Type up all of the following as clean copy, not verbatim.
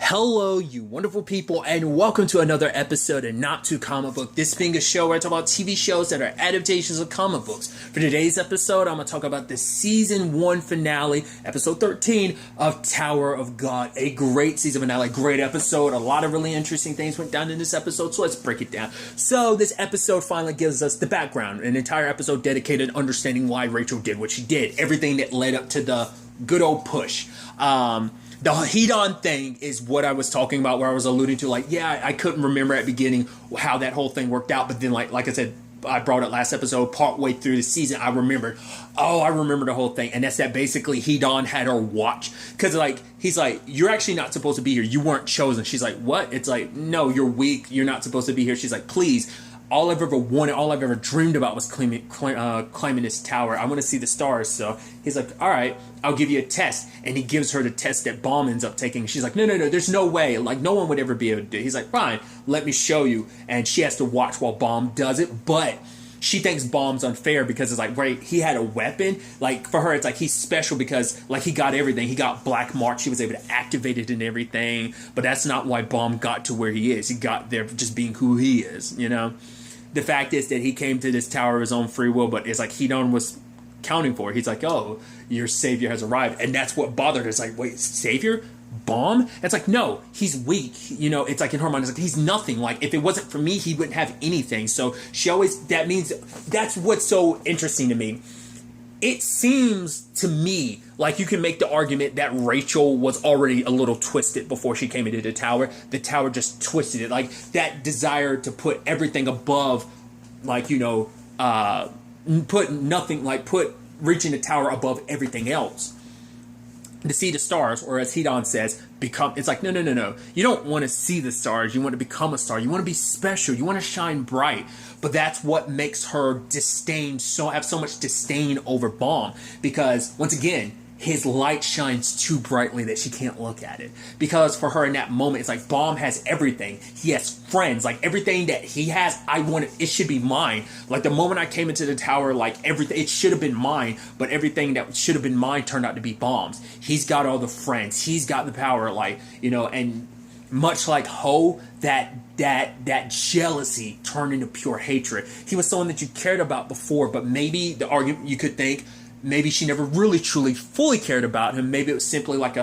Hello, you wonderful people, and welcome to another episode of Not Too Comic Book. This being a show where I talk about TV shows that are adaptations of comic books. For today's episode, I'm going to talk about the Season 1 finale, Episode 13 of Tower of God. A great season finale, great episode. A lot of really interesting things went down in this episode, so let's break it down. So, this episode finally gives us the background, an entire episode dedicated to understanding why Rachel did what she did. Everything that led up to the good old push. The heat-on thing is what I was talking about, where I was alluding to, I couldn't remember at the beginning how that whole thing worked out, but then, like I said, I brought it last episode, partway through the season, I remember the whole thing, and that's that basically Hedon had her watch, because, he's like, you're actually not supposed to be here, you weren't chosen. She's like, what? It's like, no, you're weak, you're not supposed to be here. She's like, please. All I've ever wanted, all I've ever dreamed about was climbing this tower. I want to see the stars. So he's like, all right, I'll give you a test. And he gives her the test that Baum ends up taking. She's like, no, there's no way. Like, no one would ever be able to do it. He's like, fine, let me show you. And she has to watch while Baum does it. But she thinks Baum's unfair because it's like, right, he had a weapon. Like, for her, it's like he's special because, like, he got everything. He got Black March. He was able to activate it and everything. But that's not why Baum got to where he is. He got there just being who he is, you know? The fact is that he came to this tower of his own free will, but it's like Hedon was counting for it. He's like, oh, your savior has arrived. And that's what bothered her. It's like, wait, savior? Baum? It's like, no, he's weak. You know, it's like in her mind, it's like, he's nothing. Like, if it wasn't for me, he wouldn't have anything. So she always, that means, that's what's so interesting to me. It seems to me like you can make the argument that Rachel was already a little twisted before she came into the tower. The tower just twisted it. Like, that desire to put everything above, like, you know, put reaching the tower above everything else. To see the stars, or as Hedon says, become. It's like, no. You don't want to see the stars. You want to become a star. You want to be special. You want to shine bright. But that's what makes her have so much disdain over Baum. Because, once again, his light shines too brightly that she can't look at it. Because for her in that moment, it's like Baum has everything. He has friends. Like, everything that he has, it should be mine. Like, the moment I came into the tower, like, everything, it should have been mine. But everything that should have been mine turned out to be Baum's. He's got all the friends. He's got the power, like, you know, and much like Ho, that jealousy turned into pure hatred. He was someone that you cared about before, but maybe the argument you could think, maybe she never really, truly, fully cared about him. Maybe it was simply like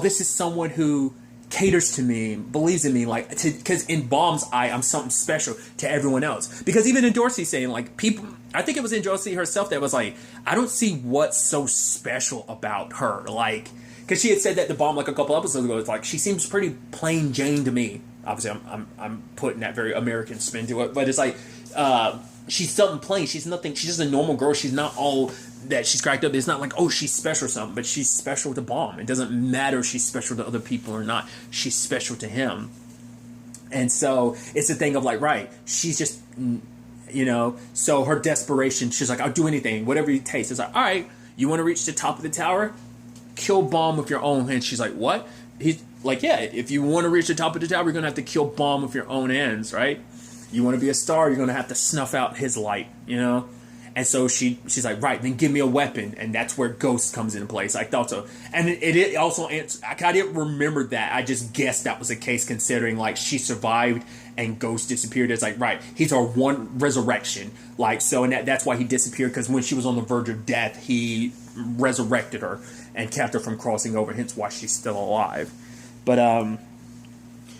this is someone who caters to me, believes in me, because in Baum's eye, I'm something special to everyone else. Because even in Dorsey saying, like, people, I think it was in Dorsey herself that was like, I don't see what's so special about her. Like, because she had said that to Baum like a couple episodes ago. It's like, she seems pretty plain Jane to me. Obviously, I'm putting that very American spin to it, but it's like, she's something plain. She's nothing. She's just a normal girl. She's not all that she's cracked up. It's not like, oh, she's special or something, but she's special to Baum. It doesn't matter if she's special to other people or not. She's special to him. And so it's a thing of like, right, she's just, you know, so her desperation, she's like, I'll do anything, whatever it takes. It's like, all right, you want to reach the top of the tower? Kill Baum with your own hands. She's like, what? He's like, yeah, if you want to reach the top of the tower, you're going to have to kill Baum with your own hands, right? You want to be a star, you're going to have to snuff out his light, you know? And so she's like, right, then give me a weapon. And that's where Ghost comes into place. I thought so. And it also, I didn't remember that. I just guessed that was the case, considering, like, she survived and Ghost disappeared. It's like, right, he's our one resurrection. Like, so, and that's why he disappeared, because when she was on the verge of death, he resurrected her and kept her from crossing over, hence why she's still alive. But,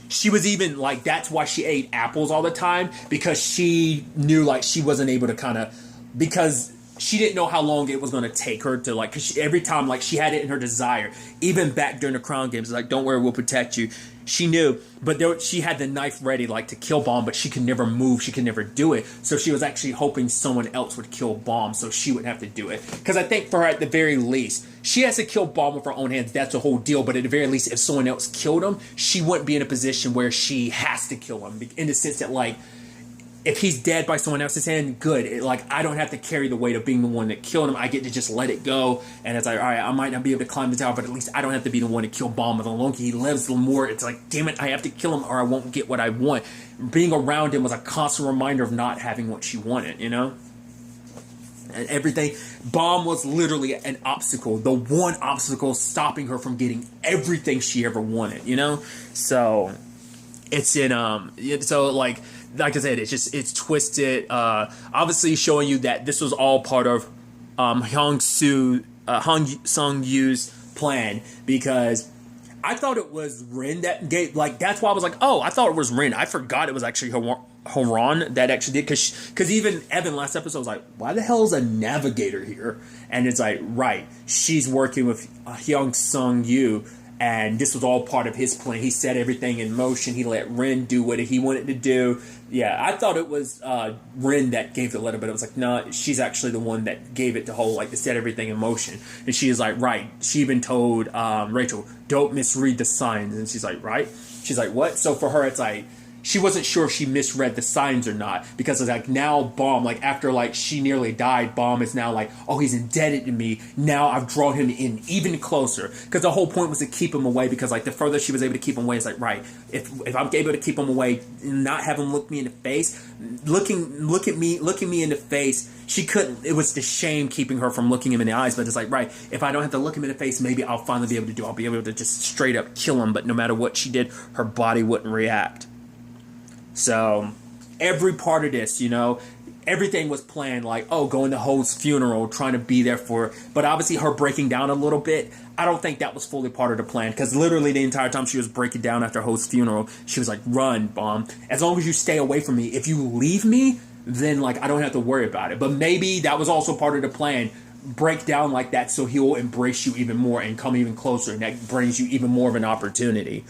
she was even, like, that's why she ate apples all the time, because she knew, like, she wasn't able to because she didn't know how long it was going to take her to, like, because every time, like, she had it in her desire, even back during the Crown Games, like, don't worry, we'll protect you. She knew, but she had the knife ready, like, to kill Baum, but she could never move, she could never do it, so she was actually hoping someone else would kill Baum, so she wouldn't have to do it. Because I think for her, at the very least, she has to kill Baum with her own hands, that's the whole deal, but at the very least, if someone else killed him, she wouldn't be in a position where she has to kill him, in the sense that, like, if he's dead by someone else's hand, good. I don't have to carry the weight of being the one that killed him. I get to just let it go. And it's like, all right, I might not be able to climb the tower, but at least I don't have to be the one to kill Baum. The longer he lives, the more it's like, damn it, I have to kill him or I won't get what I want. Being around him was a constant reminder of not having what she wanted, you know? and everything. Bomb was literally an obstacle, the one obstacle stopping her from getting everything she ever wanted, you know? So it's in so like I said, it's twisted, obviously showing you that this was all part of Hong Sung-Yu's plan, because I thought it was Rin that gave, like, that's why I was like, oh, I thought it was Rin. I forgot it was actually Horan that actually did, because even Evan last episode was like, why the hell is a navigator here? And it's like, right, she's working with Hyung Sung-Yu, and this was all part of his plan. He set everything in motion. He let Rin do what he wanted to do. Yeah, I thought it was Rin that gave the letter, but it was like, no, she's actually the one that gave it to Ho, like, to set everything in motion. And she is like, right. She even told Rachel, don't misread the signs. And she's like, right? She's like, what? So for her, it's like, she wasn't sure if she misread the signs or not, because it's like, now Bomb, like, after like she nearly died, Bomb is now like, oh, he's indebted to me. Now I've drawn him in even closer, because the whole point was to keep him away, because like the further she was able to keep him away, it's like, right, if I'm able to keep him away, not have him look me in the face, looking me in the face, she couldn't. It was the shame keeping her from looking him in the eyes. But it's like, right, if I don't have to look him in the face, maybe I'll finally be able to do. I'll be able to just straight up kill him. But no matter what she did, her body wouldn't react. So every part of this, you know, everything was planned, like, oh, going to Ho's funeral, trying to be there for her. But obviously her breaking down a little bit, I don't think that was fully part of the plan, because literally the entire time she was breaking down after Ho's funeral, she was like, run, Bomb. As long as you stay away from me. If you leave me, then like I don't have to worry about it. But maybe that was also part of the plan. Break down like that so he'll embrace you even more and come even closer, and that brings you even more of an opportunity.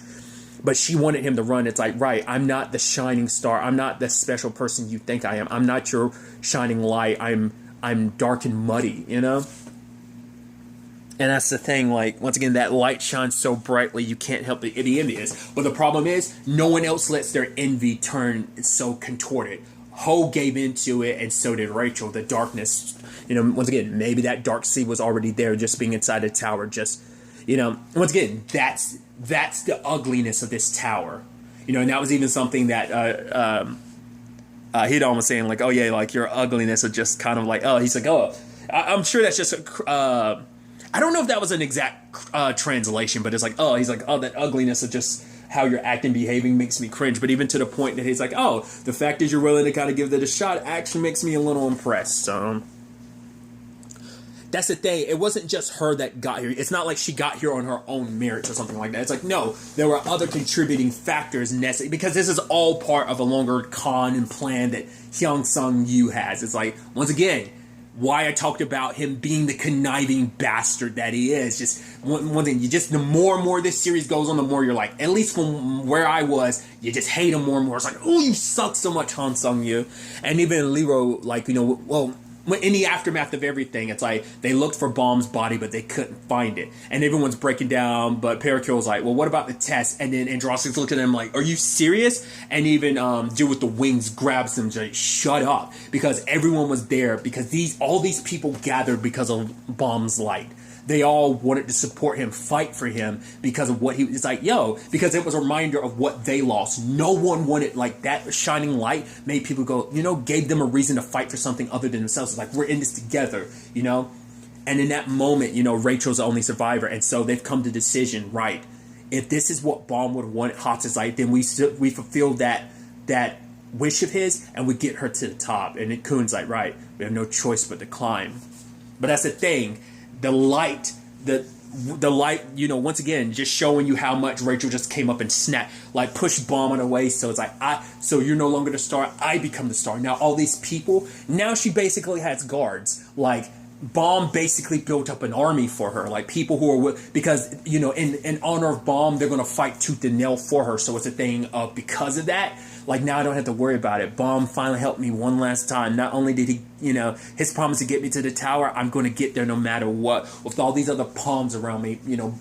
But she wanted him to run. It's like, right, I'm not the shining star. I'm not the special person you think I am. I'm not your shining light. I'm dark and muddy, you know? And that's the thing, like, once again, that light shines so brightly you can't help but be envious. But the problem is, no one else lets their envy turn so contorted. Ho gave into it, and so did Rachel. The darkness, you know, once again, maybe that dark sea was already there, just being inside the tower, just, you know, once again, that's the ugliness of this tower, you know. And that was even something that Hidon was saying, like, oh yeah, like your ugliness is just kind of like, oh, he's like, oh, I'm sure that's just I don't know if that was an exact translation, but it's like, oh, he's like, oh, that ugliness of just how you're acting, behaving makes me cringe. But even to the point that he's like, oh, the fact is you're willing to kind of give that a shot actually makes me a little impressed. So that's the thing. It wasn't just her that got here. It's not like she got here on her own merits or something like that. It's like, no, there were other contributing factors necessary, because this is all part of a longer con and plan that Hyung Sung-Yu has. It's like, once again, why I talked about him being the conniving bastard that he is. Just one thing, the more and more this series goes on, the more you're like, at least from where I was, you just hate him more and more. It's like, oh, you suck so much, Han Sung-Yu. And even Lero, like, you know, well, in the aftermath of everything, it's like they looked for Bomb's body, but they couldn't find it. And everyone's breaking down, but Perikill's like, well, what about the test? And then Androsik's looking at him like, are you serious? And even Dude with the Wings grabs him, just shut up. Because everyone was there, because all these people gathered because of Bomb's light. They all wanted to support him, fight for him, because of what he was like, yo, because it was a reminder of what they lost. No one wanted, like, that shining light made people go, you know, gave them a reason to fight for something other than themselves. It's like, we're in this together, you know? And in that moment, you know, Rachel's the only survivor. And so they've come to the decision, right, if this is what Bomb would want, Hatz's light, then we fulfill that wish of his, and we get her to the top. And then Kun's like, right, we have no choice but to climb. But that's the thing. The light, you know, once again, just showing you how much Rachel just came up and snapped, like pushed Bomb away. So it's like, so you're no longer the star, I become the star. Now all these people, now she basically has guards. Like, Bomb basically built up an army for her, like people who are because, you know, in honor of Bomb, they're going to fight tooth and nail for her. So it's a thing of, because of that, like, now I don't have to worry about it. Bomb finally helped me one last time. Not only did he, you know, his promise to get me to the tower, I'm going to get there no matter what. With all these other palms around me, you know,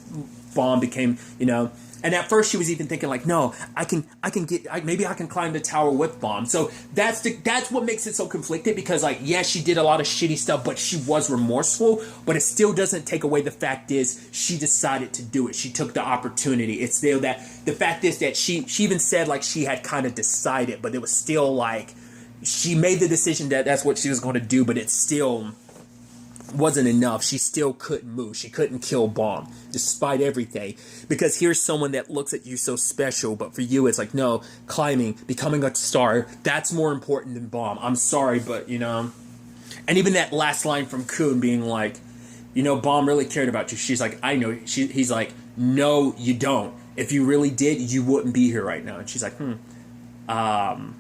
Bomb became, you know. And at first she was even thinking like, no, maybe I can climb the tower with Bomb. So that's what makes it so conflicted, because like, yes, she did a lot of shitty stuff, but she was remorseful, but it still doesn't take away the fact is she decided to do it. She took the opportunity. It's still that the fact is that she even said like she had kind of decided, but it was still like she made the decision that that's what she was going to do, but it's still wasn't enough. She still couldn't move. She couldn't kill Bomb, despite everything. Because here's someone that looks at you so special, but for you, it's like, no, climbing, becoming a star, that's more important than Bomb. I'm sorry, but, you know. And even that last line from Kun being like, you know, Bomb really cared about you. She's like, I know. He's like, no, you don't. If you really did, you wouldn't be here right now. And she's like, And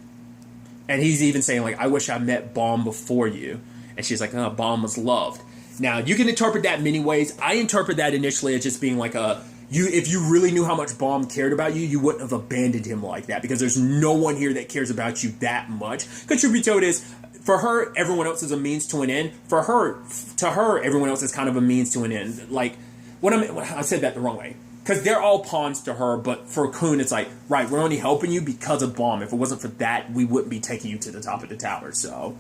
he's even saying, like, I wish I met Bomb before you. And she's like, oh, Bomb was loved. Now, you can interpret that many ways. I interpret that initially as just being like if you really knew how much Bomb cared about you, you wouldn't have abandoned him like that. Because there's no one here that cares about you that much. Because truth be told is, for her, everyone else is a means to an end. To her, everyone else is kind of a means to an end. Like, I said that the wrong way. Because they're all pawns to her, but for Kun, it's like, right, we're only helping you because of Bomb. If it wasn't for that, we wouldn't be taking you to the top of the tower. So,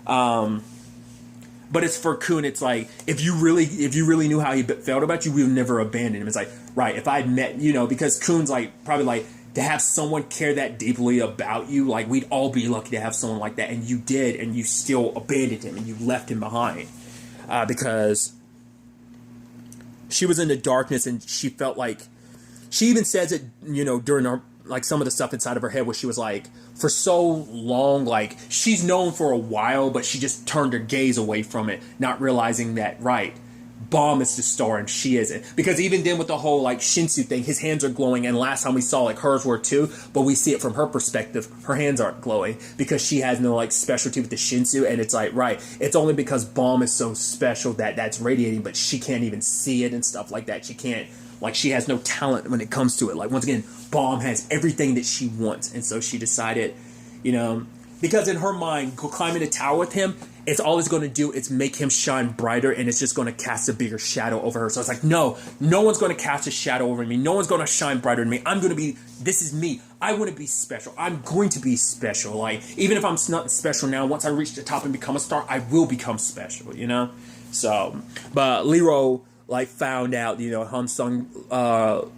but it's for Kun, it's like, if you really knew how he felt about you, we would never abandon him. It's like, right, if I'd met, you know, because Kun's like, probably like, to have someone care that deeply about you, like, we'd all be lucky to have someone like that, and you did, and you still abandoned him, and you left him behind. Because she was in the darkness, and she felt like, she even says it, you know, during her, like, some of the stuff inside of her head where she was like, for so long, like, she's known for a while, but she just turned her gaze away from it, not realizing that, right, Bomb is the star and she isn't. Because even then with the whole, like, Shinsu thing, his hands are glowing, and last time we saw, like, hers were too, but we see it from her perspective, her hands aren't glowing, because she has no, like, specialty with the Shinsu, and it's like, right, it's only because Bomb is so special that that's radiating, but she can't even see it and stuff like that. She can't, like, she has no talent when it comes to it. Like, once again, Bomb has everything that she wants, and so she decided, you know, because in her mind, climbing a tower with him, it's all it's going to do is make him shine brighter, and it's just going to cast a bigger shadow over her. So it's like, no one's going to cast a shadow over me. No one's going to shine brighter than me. I'm going to be, this is me. I want to be special. I'm going to be special. Like, even if I'm not special now, once I reach the top and become a star, I will become special, you know? So, but Lero, like, found out, you know, Han Sung,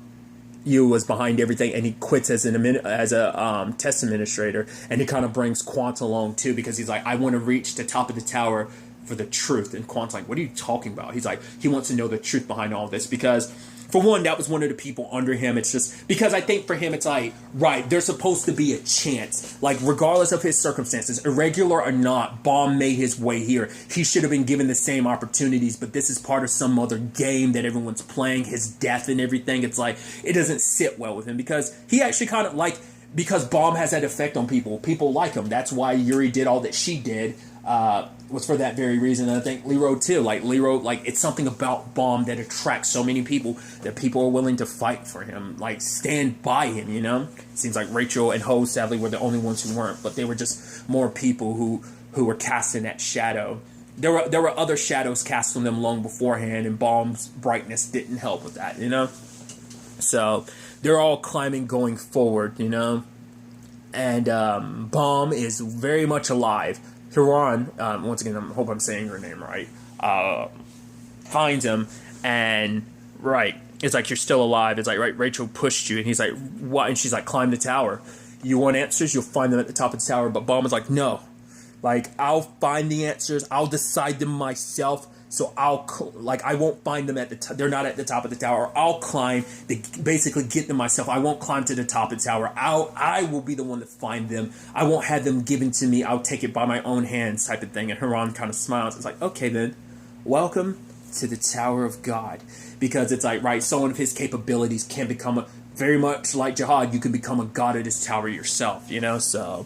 Yu was behind everything, and he quits as a test administrator, and he kind of brings Quant along too, because he's like, I want to reach the top of the tower for the truth. And Quant's like, what are you talking about? He's like, he wants to know the truth behind all this, because for one, that was one of the people under him. It's just because I think for him, it's like, right, there's supposed to be a chance, like, regardless of his circumstances, irregular or not, Bomb made his way here. He should have been given the same opportunities, but this is part of some other game that everyone's playing, his death and everything. It's like, it doesn't sit well with him, because he actually kind of, like, because Bomb has that effect on people. People like him. That's why Yuri did all that she did, was for that very reason. And I think Lero too. Like, Lero, like, it's something about Bomb that attracts so many people that people are willing to fight for him, like, stand by him, you know? It seems like Rachel and Ho, sadly, were the only ones who weren't, but they were just more people who were casting that shadow. There were other shadows cast on them long beforehand, and Bomb's brightness didn't help with that, you know? So they're all climbing going forward, you know? And Bomb is very much alive. Huron, once again, I hope I'm saying her name right, finds him, and, right, it's like, you're still alive. It's like, right, Rachel pushed you, and he's like, what? And she's like, climb the tower. You want answers? You'll find them at the top of the tower. But Bomb is like, no. Like, I'll find the answers. I'll decide them myself. So I won't find them they're not at the top of the tower. I'll climb to basically get them myself. I won't climb to the top of the tower. I will be the one to find them. I won't have them given to me. I'll take it by my own hands, type of thing. And Huron kind of smiles. It's like, okay then, welcome to the Tower of God. Because it's like, right, someone of his capabilities can become very much like Jihad, you can become a god of this tower yourself, you know? So,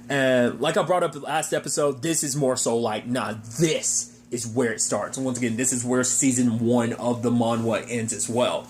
and like I brought up the last episode, this is more so like, nah, this is where it starts. And once again, this is where season 1 of the manhwa ends as well.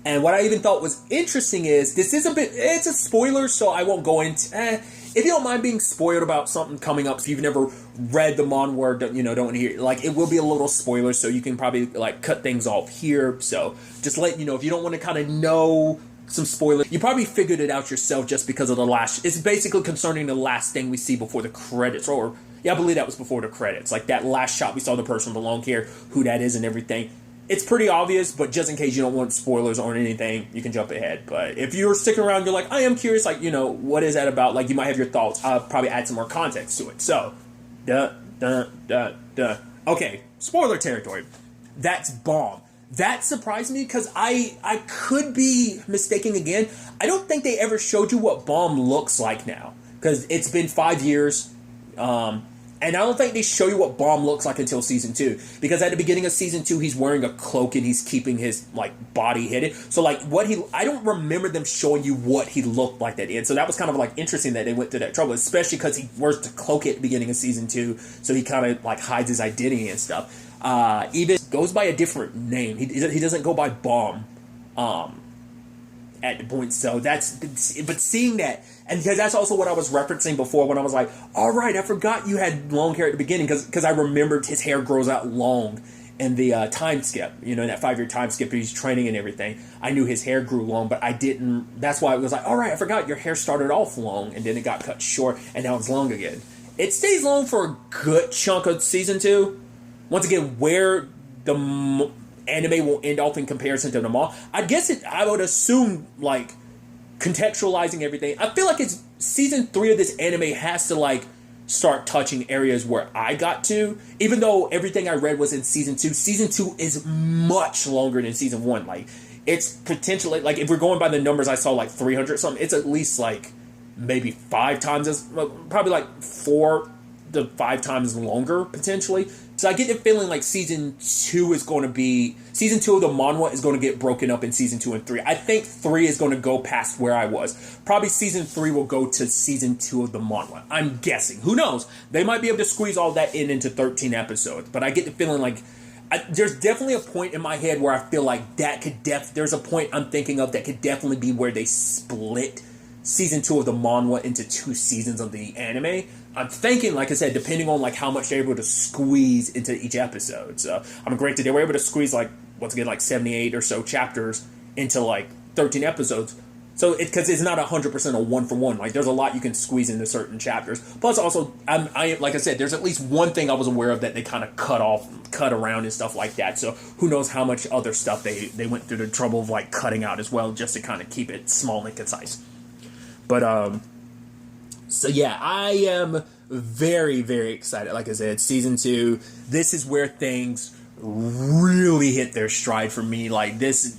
And what I even thought was interesting is, this is it's a spoiler, so I won't go into, if you don't mind being spoiled about something coming up, if you've never read the manhwa, don't want to hear, like, it will be a little spoiler, so you can probably, like, cut things off here. So just let you know, if you don't want to kind of know some spoilers, you probably figured it out yourself just because of it's basically concerning the last thing we see before the credits, or, yeah, I believe that was before the credits, like that last shot we saw the person with the long hair, who that is and everything. It's pretty obvious, but just in case you don't want spoilers or anything, you can jump ahead. But if you're sticking around, you're like, I am curious, like, what is that about? Like, you might have your thoughts. I'll probably add some more context to it. So, Duh, duh, duh, duh. Okay, spoiler territory. That's Bomb. That surprised me because I could be mistaken again. I don't think they ever showed you what Bomb looks like now because it's been 5 years. And I don't think they show you what Bomb looks like until season 2. Because at the beginning of season 2, he's wearing a cloak and he's keeping his like body hidden. So like I don't remember them showing you what he looked like at the end. So that was kind of like interesting that they went through that trouble, especially because he wears the cloak at the beginning of season 2, so he kind of like hides his identity and stuff. Even goes by a different name. He doesn't go by Bomb. At the point, so but seeing that, and because that's also what I was referencing before when I was like, all right, I forgot you had long hair at the beginning because I remembered his hair grows out long in the time skip, in that 5-year time skip, he's training and everything. I knew his hair grew long, but I didn't. That's why it was like, all right, I forgot your hair started off long and then it got cut short and now it's long again. It stays long for a good chunk of season 2. Once again, where the anime will end off in comparison to the manga. I would assume, like, contextualizing everything. I feel like it's season 3 of this anime has to, like, start touching areas where I got to. Even though everything I read was in season 2, season 2 is much longer than season 1. Like, it's potentially, like, if we're going by the numbers I saw, like, 300 something, it's at least, like, maybe 5 times as, probably, like, 4 to 5 times longer, potentially. So I get the feeling like season 2 of the manga is going to get broken up in season 2 and 3. I think 3 is going to go past where I was. Probably season 3 will go to season 2 of the manga. I'm guessing. Who knows? They might be able to squeeze all that into 13 episodes. But I get the feeling like there's definitely a point in my head where I feel like that could there's a point I'm thinking of that could definitely be where they split season 2 of the manga into 2 seasons of the anime. I'm thinking, like I said, depending on like how much they're able to squeeze into each episode. So I'm granted they were able to squeeze like 78 or so chapters into like 13 episodes. So because it's not 100% a 1-for-1. Like there's a lot you can squeeze into certain chapters. Plus also, I like I said, there's at least one thing I was aware of that they kind of cut around and stuff like that. So who knows how much other stuff they went through the trouble of like cutting out as well, just to kind of keep it small and concise. But so yeah, I am very, very excited. Like I said, season 2, this is where things really hit their stride for me. Like this,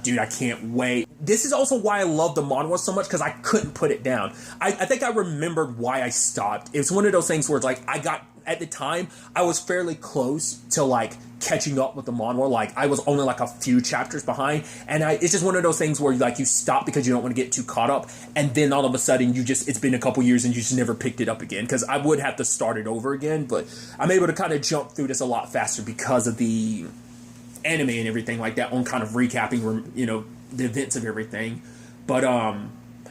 dude, I can't wait. This is also why I love the manga so much, because I couldn't put it down. I think I remembered why I stopped. It's one of those things where it's like at the time, I was fairly close to like catching up with the manga. Like I was only like a few chapters behind, and it's just one of those things where like you stop because you don't want to get too caught up, and then all of a sudden it's been a couple years and you just never picked it up again, because I would have to start it over again. But I'm able to kind of jump through this a lot faster because of the anime and everything like that, on kind of recapping the events of everything. But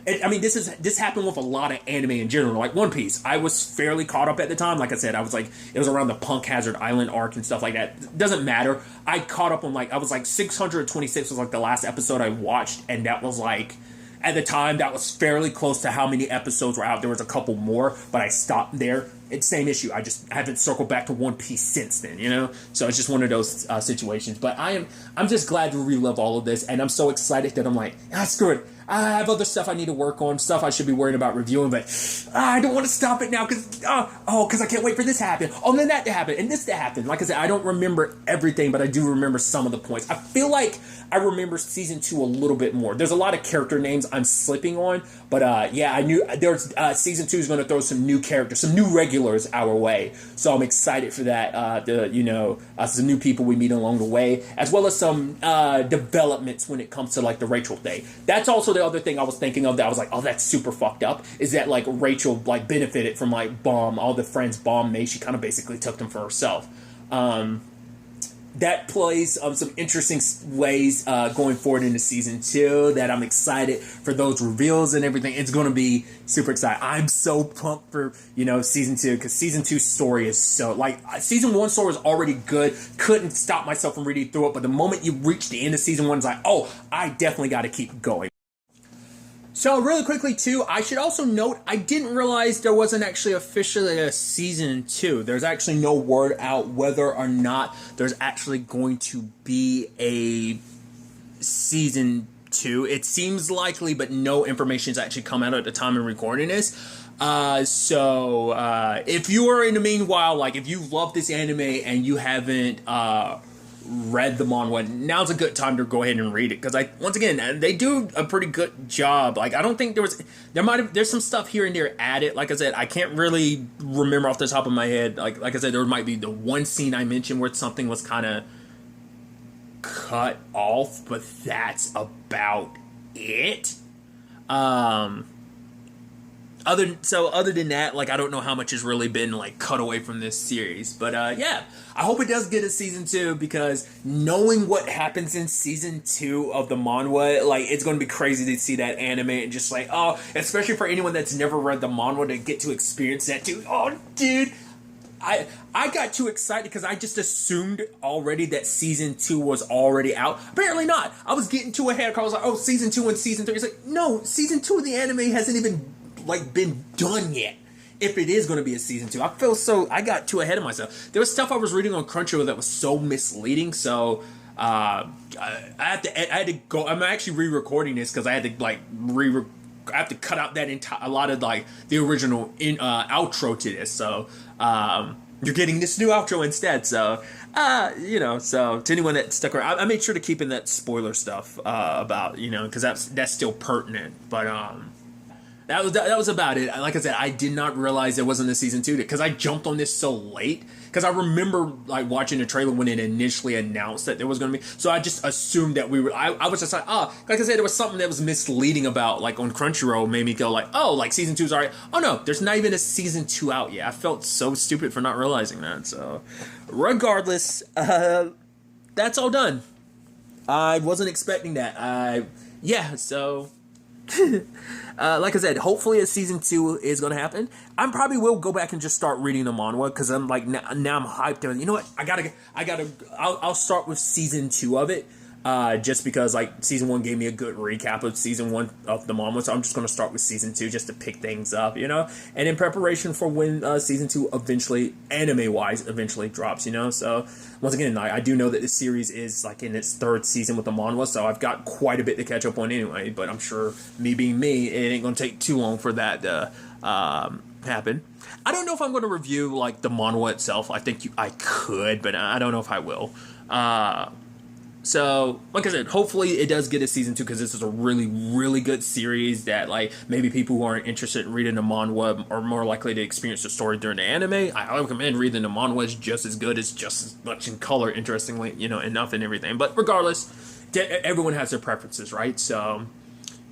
this happened with a lot of anime in general. Like One Piece, I was fairly caught up at the time. Like I said, it was around the Punk Hazard Island arc and stuff like that. It doesn't matter. I caught up on I was 626 was like the last episode I watched, and that was like, at the time, that was fairly close to how many episodes were out. There was a couple more, but I stopped there. It's the same issue. I haven't circled back to One Piece since then, So it's just one of those situations. But I'm just glad to relive all of this, and I'm so excited that I'm like, screw it. I have other stuff I need to work on, stuff I should be worrying about reviewing, but I don't want to stop it now because I can't wait for this to happen. Oh, then that to happen, and this to happen. Like I said, I don't remember everything, but I do remember some of the points. I feel like I remember season 2 a little bit more. There's a lot of character names I'm slipping on, but I knew there's season 2 is going to throw some new characters, some new regulars our way. So I'm excited for that. Some new people we meet along the way, as well as some developments when it comes to like the Rachel thing. That's also the other thing I was thinking of that I was like, oh, that's super fucked up, is that like Rachel like benefited from like Bomb, all the friends Bomb made. She kind of basically took them for herself. That plays some interesting ways going forward into season 2 that I'm excited for those reveals and everything. It's going to be super exciting. I'm so pumped for, season 2, because season 2 story is so, like, season 1 story is already good. Couldn't stop myself from reading through it, but the moment you reach the end of season 1, it's like, oh, I definitely got to keep going. So really quickly too, I should also note, I didn't realize there wasn't actually officially a season 2. There's actually no word out whether or not there's actually going to be a season 2. It seems likely, but no information has actually come out at the time of recording this. If you are in the meanwhile, like if you love this anime and you haven't read the manhwa, now's a good time to go ahead and read it, because once again, they do a pretty good job. Like I don't think there's some stuff here and there added. Like I said, I can't really remember off the top of my head. Like I said, there might be the one scene I mentioned where something was kind of cut off, but that's about it. Other than that, like I don't know how much has really been like cut away from this series, but yeah, I hope it does get a season 2, because knowing what happens in season 2 of the manhwa, like it's going to be crazy to see that anime and just like, oh, especially for anyone that's never read the manhwa to get to experience that too. Oh, dude. I got too excited because I just assumed already that season 2 was already out. Apparently not. I was getting too ahead. I was like, oh, season 2 and season 3. It's like, no, season 2 of the anime hasn't even like been done yet. If it is going to be a season 2, I got too ahead of myself. There was stuff I was reading on Crunchyroll that was so misleading. So I had to go. I'm actually re-recording this because I had to like I have to cut out that a lot of like the original outro to this. So you're getting this new outro instead. So so to anyone that stuck around, I made sure to keep in that spoiler stuff about because that's still pertinent. But that was about it. Like I said, I did not realize there wasn't a season 2 because I jumped on this so late. Because I remember like watching the trailer when it initially announced that there was going to be. So I just assumed that we were. I was just like, like I said, there was something that was misleading about like on Crunchyroll, made me go like, oh, like season 2's alright. Oh no, there's not even a season 2 out yet. I felt so stupid for not realizing that. So regardless, that's all done. I wasn't expecting that. So. Like I said, hopefully a season 2 is going to happen. I probably will go back and just start reading the manhwa because I'm like now I'm hyped. And you know what? I'll start with season 2 of it. Just because like season 1 gave me a good recap of season 1 of the manhwa, so I'm just going to start with season 2 just to pick things up, and in preparation for when season 2 eventually, anime-wise, eventually drops, So once again, I do know that this series is like in its 3rd season with the manhwa, so I've got quite a bit to catch up on anyway. But I'm sure, me being me, it ain't going to take too long for that to happen. I don't know if I'm going to review like the manhwa itself. I think I could, but I don't know if I will. So, like I said, hopefully it does get a season 2 because this is a really, really good series that, like, maybe people who aren't interested in reading the manhwa are more likely to experience the story during the anime. I recommend reading the manhwa. It's just as good. It's just as much in color, interestingly, enough and everything. But regardless, everyone has their preferences, right? So,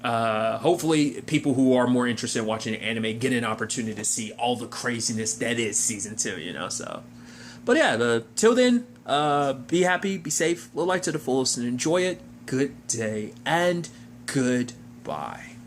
hopefully people who are more interested in watching the anime get an opportunity to see all the craziness that is season 2, so... But yeah, till then, be happy, be safe, live life to the fullest, and enjoy it. Good day, and goodbye.